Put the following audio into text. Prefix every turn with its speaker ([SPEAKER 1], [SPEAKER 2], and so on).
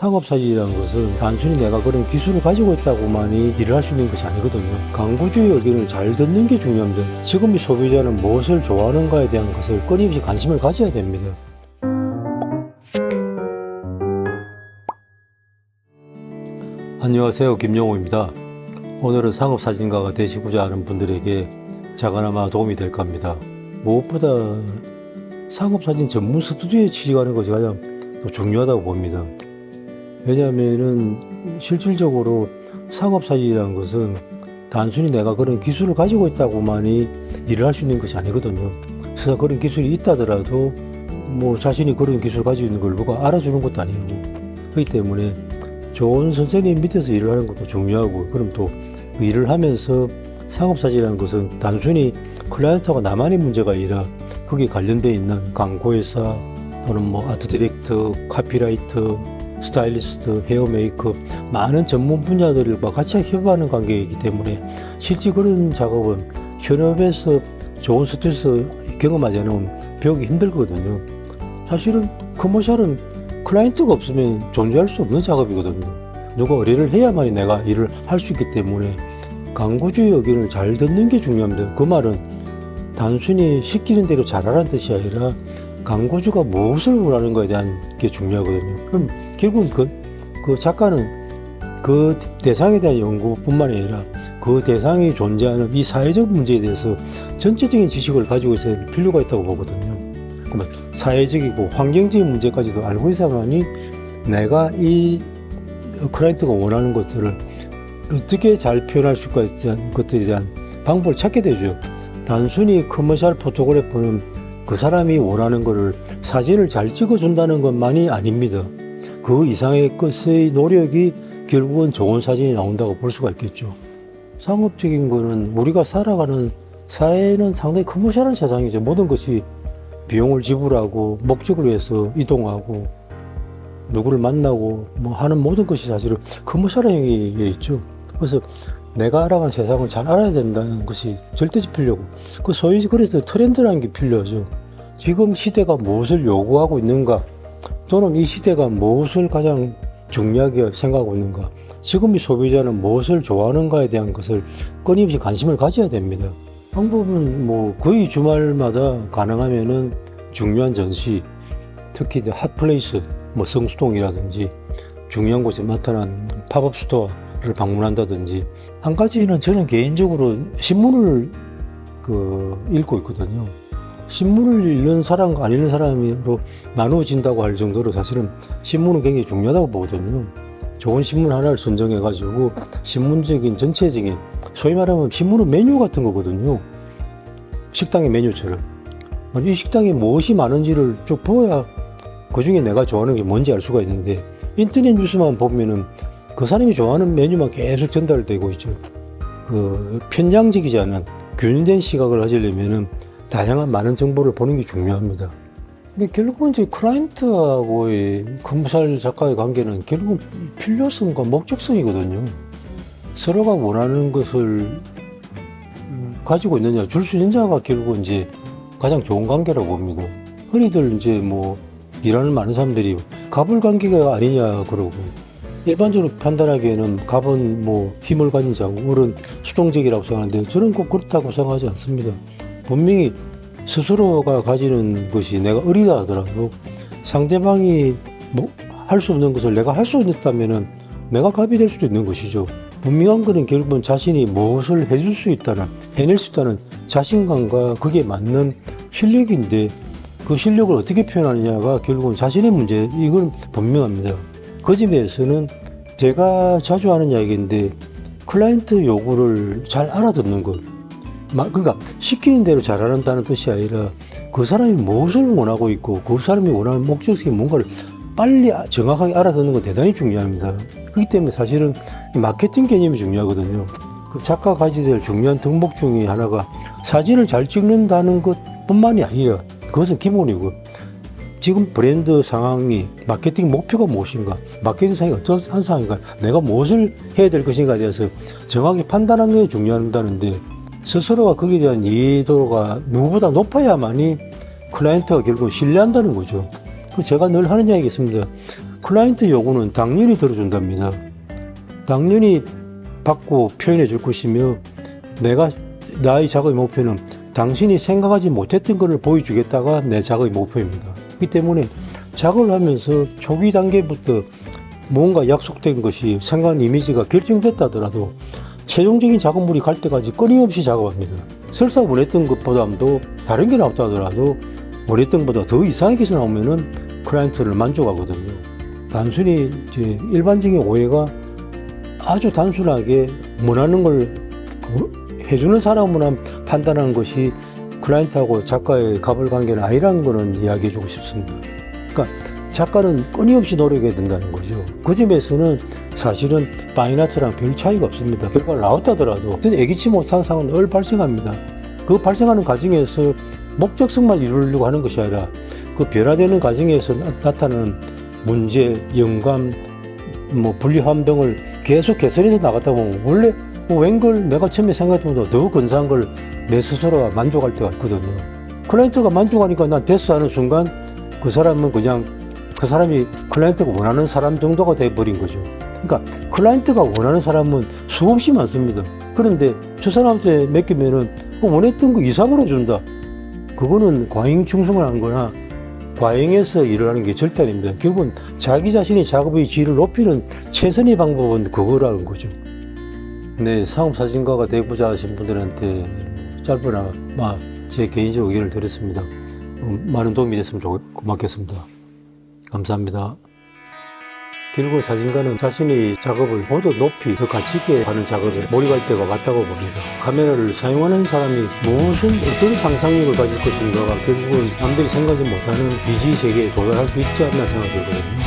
[SPEAKER 1] 상업사진이라는 것은 단순히 내가 그런 기술을 가지고 있다고만이 일을 할 수 있는 것이 아니거든요. 광고주의 의견을 잘 듣는 게 중요합니다. 지금 이 소비자는 무엇을 좋아하는가에 대한 것을 끊임없이 관심을 가져야 됩니다. 안녕하세요, 김영호입니다. 오늘은 상업사진가가 되시고자 하는 분들에게 작아나마 도움이 될까 합니다. 무엇보다 상업사진 전문 스튜디오에 취직하는 것이 가장 중요하다고 봅니다. 왜냐하면은 실질적으로 상업사진이라는 것은 단순히 내가 그런 기술을 가지고 있다고만이 일을 할 수 있는 것이 아니거든요. 그래서 그런 기술이 있다더라도 자신이 그런 기술을 가지고 있는 걸 누가 알아주는 것도 아니고, 그렇기 때문에 좋은 선생님 밑에서 일을 하는 것도 중요하고, 그럼 또 일을 하면서 상업사진이라는 것은 단순히 클라이언트가 나만의 문제가 아니라 거기에 관련되어 있는 광고회사 또는 아트 디렉터, 카피라이터, 스타일리스트, 헤어 메이크업, 많은 전문 분야들과 같이 협업하는 관계이기 때문에 실제 그런 작업은 현업에서 좋은 스튜디오에서 경험하지 않으면 배우기 힘들거든요. 사실은 커머셜은 클라이언트가 없으면 존재할 수 없는 작업이거든요. 누가 의뢰를 해야만이 내가 일을 할 수 있기 때문에 광고주의 의견을 잘 듣는 게 중요합니다. 그 말은 단순히 시키는 대로 잘하라는 뜻이 아니라 광고주가 무엇을 원하는 것에 대한 게 중요하거든요. 그럼 결국은 그 작가는 그 대상에 대한 연구뿐만 아니라 그 대상이 존재하는 이 사회적 문제에 대해서 전체적인 지식을 가지고 있어야 할 필요가 있다고 보거든요. 그러면 사회적이고 환경적인 문제까지도 알고 있어야만이 내가 이 클라이언트가 원하는 것들을 어떻게 잘 표현할 수 있는 것들에 대한 방법을 찾게 되죠. 단순히 커머셜 포토그래퍼는 그 사람이 원하는 것을 사진을 잘 찍어준다는 것만이 아닙니다. 그 이상의 것의 노력이 결국은 좋은 사진이 나온다고 볼 수가 있겠죠. 상업적인 거는 우리가 살아가는 사회는 상당히 커머셜한 세상이죠. 모든 것이 비용을 지불하고 목적을 위해서 이동하고 누구를 만나고 하는 모든 것이 사실은 커머셜한 행위에 있죠. 그래서 내가 알아가는 세상을 잘 알아야 된다는 것이 절대적 필요고, 소위 그래서 트렌드라는 게 필요하죠. 지금 시대가 무엇을 요구하고 있는가, 또는 이 시대가 무엇을 가장 중요하게 생각하고 있는가, 지금 이 소비자는 무엇을 좋아하는가에 대한 것을 끊임없이 관심을 가져야 됩니다. 방법은 거의 주말마다 가능하면은 중요한 전시, 특히 핫플레이스, 성수동이라든지 중요한 곳에 나타난 팝업 스토어를 방문한다든지, 한 가지는 저는 개인적으로 신문을 읽고 있거든요. 신문을 읽는 사람과 안 읽는 사람으로 나누어진다고 할 정도로 사실은 신문은 굉장히 중요하다고 보거든요. 좋은 신문 하나를 선정해가지고 신문적인 전체적인, 소위 말하면 신문은 메뉴 같은 거거든요. 식당의 메뉴처럼. 이 식당에 무엇이 많은지를 쭉 보아야 그 중에 내가 좋아하는 게 뭔지 알 수가 있는데, 인터넷 뉴스만 보면은 그 사람이 좋아하는 메뉴만 계속 전달되고 있죠. 편향적이지 않은 균일된 시각을 가지려면은 다양한 많은 정보를 보는 게 중요합니다. 근데 결국은 이제 클라이언트하고의 커머셜 작가의 관계는 결국은 필요성과 목적성이거든요. 서로가 원하는 것을 가지고 있느냐, 줄 수 있는 자가 결국은 이제 가장 좋은 관계라고 봅니다. 흔히들 이제 일하는 많은 사람들이 갑을 관계가 아니냐 그러고, 일반적으로 판단하기에는 갑은 힘을 가진 자고 을은 수동적이라고 생각하는데, 저는 꼭 그렇다고 생각하지 않습니다. 분명히 스스로가 가지는 것이 내가 을이다 하더라도 상대방이 할 수 없는 것을 내가 할 수 있다면은 내가 갑이 될 수도 있는 것이죠. 분명한 것은 결국은 자신이 무엇을 해줄 수 있다는, 해낼 수 있다는 자신감과 그게 맞는 실력인데, 그 실력을 어떻게 표현하느냐가 결국은 자신의 문제, 이건 분명합니다. 그 점에 대해서는 제가 자주 하는 이야기인데, 클라이언트 요구를 잘 알아듣는 것. 그러니까 시키는 대로 잘한다는 뜻이 아니라 그 사람이 무엇을 원하고 있고 그 사람이 원하는 목적성이 뭔가를 빨리 정확하게 알아듣는 건 대단히 중요합니다. 그렇기 때문에 사실은 마케팅 개념이 중요하거든요. 그 작가가 가지게 될 중요한 덕목 중에 하나가 사진을 잘 찍는다는 것뿐만이 아니라, 그것은 기본이고, 지금 브랜드 상황이, 마케팅 목표가 무엇인가, 마케팅 상황이 어떠한 상황인가, 내가 무엇을 해야 될 것인가에 대해서 정확히 판단하는 게 중요하다는데, 스스로가 거기에 대한 이해도가 누구보다 높아야만이 클라이언트가 결국 신뢰한다는 거죠. 제가 늘 하는 이야기가 있습니다. 클라이언트 요구는 당연히 들어준답니다. 당연히 받고 표현해 줄 것이며 나의 작업의 목표는 당신이 생각하지 못했던 것을 보여주겠다가 내 작업의 목표입니다. 그렇기 때문에 작업을 하면서 초기 단계부터 뭔가 약속된 것이 생각한 이미지가 결정됐다 하더라도 최종적인 작업물이 갈 때까지 끊임없이 작업합니다. 설사 원했던 것보다도 다른 게 나왔다 하더라도 원했던 것보다 더 이상하게 나오면은 클라이언트를 만족하거든요. 단순히 이제 일반적인 오해가 아주 단순하게 원하는 걸 해주는 사람만 판단하는 것이 클라이언트하고 작가의 갑을 관계는 아니라는 거는 이야기해주고 싶습니다. 그러니까 작가는 끊임없이 노력해야 된다는 거죠. 그 점에서는 사실은 파인아트랑 별 차이가 없습니다. 결과가 나왔다더라도 예기치 못한 상황은 늘 발생합니다. 그 발생하는 과정에서 목적성만 이루려고 하는 것이 아니라 그 변화되는 과정에서 나타나는 문제, 영감, 분리함 등을 계속 개선해서 나갔다 보면 원래 웬걸 내가 처음에 생각했던 것보다 더 근사한 걸 내 스스로가 만족할 때가 있거든요. 클라이언트가 만족하니까 난 됐어 하는 순간 그 사람은 그냥 그 사람이 클라이언트가 원하는 사람 정도가 돼버린 거죠. 그러니까 클라이언트가 원하는 사람은 수없이 많습니다. 그런데 저 사람한테 맡기면은 원했던 거 이상으로 준다. 그거는 과잉충성을 한 거나 과잉해서 일을 하는 게 절대 아닙니다. 결국은 자기 자신의 작업의 질을 높이는 최선의 방법은 그거라는 거죠. 네, 상업사진가가 되고자 하신 분들한테 짧으나 제 개인적 의견을 드렸습니다. 많은 도움이 됐으면 고맙겠습니다. 감사합니다. 결국 사진가는 자신의 작업을 모두 높이 더 가치 있게 하는 작업에 몰입할 때가 맞다고 봅니다. 카메라를 사용하는 사람이 어떤 상상력을 가질 것인가가 결국은 남들이 생각하지 못하는 미지 세계에 도달할 수 있지 않나 생각되거든요.